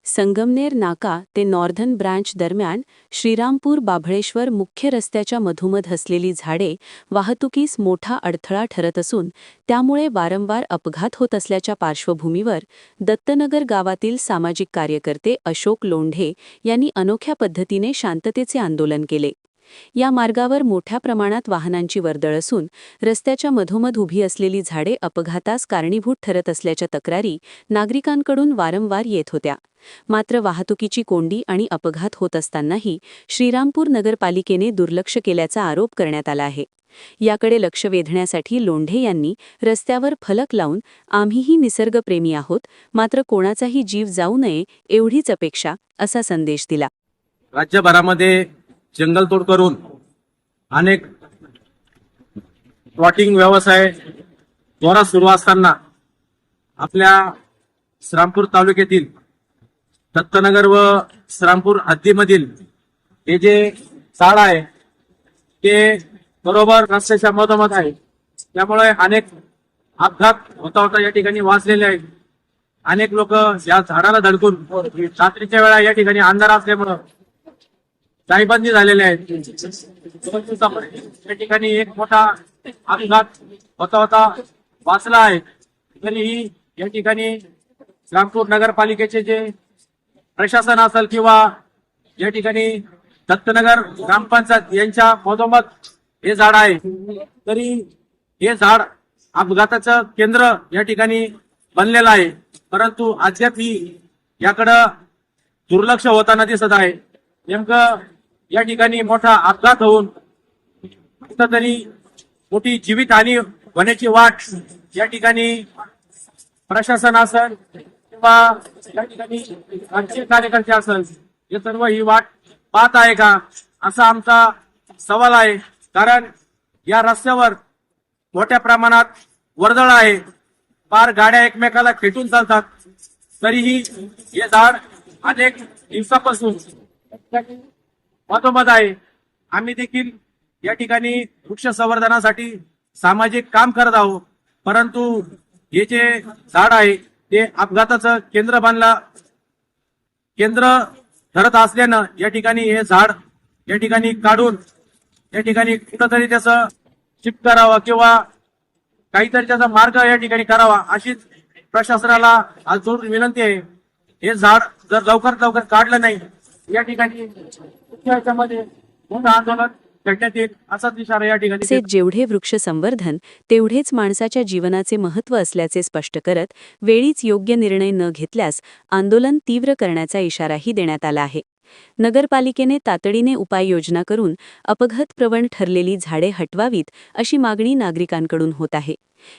संगमनेर नाका ते नॉर्धन ब्रांच दरम्यान श्रीरामपूर बाभळेश्वर मुख्य रस्त्याच्या मधोमध असलेली झाडे वाहतुकीस मोठा अडथळा ठरत असून त्यामुळे वारंवार अपघात होत असल्याच्या पार्श्वभूमीवर दत्तनगर गावातील सामाजिक कार्यकर्ते अशोक लोंढे यांनी अनोख्या पद्धतीने शांततेचे आंदोलन केले. या मार्गावर मोठ्या प्रमाणात वाहनांची वर्दळ असून रस्त्याच्या मधोमध उभी असलेली झाडे अपघातास कारणीभूत ठरत असल्याच्या तक्रारी नागरिकांकडून वारंवार येत होत्या. मात्र वाहतुकीची कोंडी आणि अपघात होत असतानाही श्रीरामपूर नगरपालिकेने दुर्लक्ष केल्याचा आरोप करण्यात आला आहे. याकडे लक्ष वेधण्यासाठी लोंढे यांनी रस्त्यावर फलक लावून आम्हीही निसर्गप्रेमी आहोत, मात्र कोणाचाही जीव जाऊ नये एवढीच अपेक्षा असा संदेश दिला. राज्यभरामध्ये जंगलतोड करून अनेक प्लॉटिंग व्यवसाय जोरात सुरू असताना आपल्या श्रीरामपूर तालुक्यातील दत्तनगर व श्रीरामपूर हद्दीमधील हे जे झाड आहे ते बरोबर रस्त्याच्या मधोमध आहे. त्यामुळे अनेक अपघात होता या ठिकाणी वाचलेले आहेत. अनेक लोक या झाडाला धडकून रात्रीच्या वेळा या ठिकाणी अंधार असल्यामुळं टाळीबंदी झालेले आहेत. या ठिकाणी एक मोठा अपघात होता वाचला आहे. तरीही या ठिकाणी श्रीरामपूर नगरपालिकेचे जे प्रशासन असेल किंवा या ठिकाणी दत्तनगर ग्रामपंचायत यांच्या मधोमध हे झाड आहे, तरी हे झाड अपघाताचं केंद्र या ठिकाणी बनलेलं आहे. परंतु अद्यापही याकडं दुर्लक्ष होताना दिसत आहे. नेमकं या ठिकाणी मोठा अपघात होऊन कुठंतरी मोठी जीवितहानी होण्याची वाट या ठिकाणी प्रशासन असेल किंवा या ठिकाणी राजकीय कार्यकर्ते असेल, हे सर्व ही वाट पाहत आहे का असा आमचा सवाल आहे. कारण या रस्त्यावर मोठ्या प्रमाणात वर्दळ आहे. पार गाड्या एकमेकाला खेटून चालतात. तरीही हे झाड अनेक दिवसापासून मधोमध आहे. आम्ही देखील या ठिकाणी वृक्ष संवर्धनासाठी सामाजिक काम करत आहोत. परंतु हे जे झाड आहे ते अपघाताचं केंद्र ठरत असल्यानं या ठिकाणी हे झाड या ठिकाणी काढून या ठिकाणी कुठंतरी त्याचं शिफ्ट करावं किंवा काहीतरी त्याचा मार्ग या ठिकाणी करावा अशीच प्रशासनाला आज जोर विनंती आहे. हे झाड जर लवकर काढलं नाही या ठिकाणी याच्यामध्ये मोठं आंदोलन करण्यात येईल असाच इशारा या ठिकाणी. तसेच जेवढे वृक्ष संवर्धन तेवढेच माणसाच्या जीवनाचे महत्त्व असल्याचे स्पष्ट करत वेळीच योग्य निर्णय न घेतल्यास आंदोलन तीव्र करण्याचा इशाराही देण्यात आला आहे. नगरपालिकेने तातडीने उपाययोजना करून अपघातप्रवण ठरलेली झाडे हटवावीत अशी मागणी नागरिकांकडून होत आहे.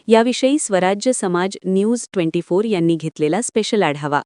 याविषयी स्वराज्य समाज न्यूज 24 यांनी घेतलेला स्पेशल आढावा.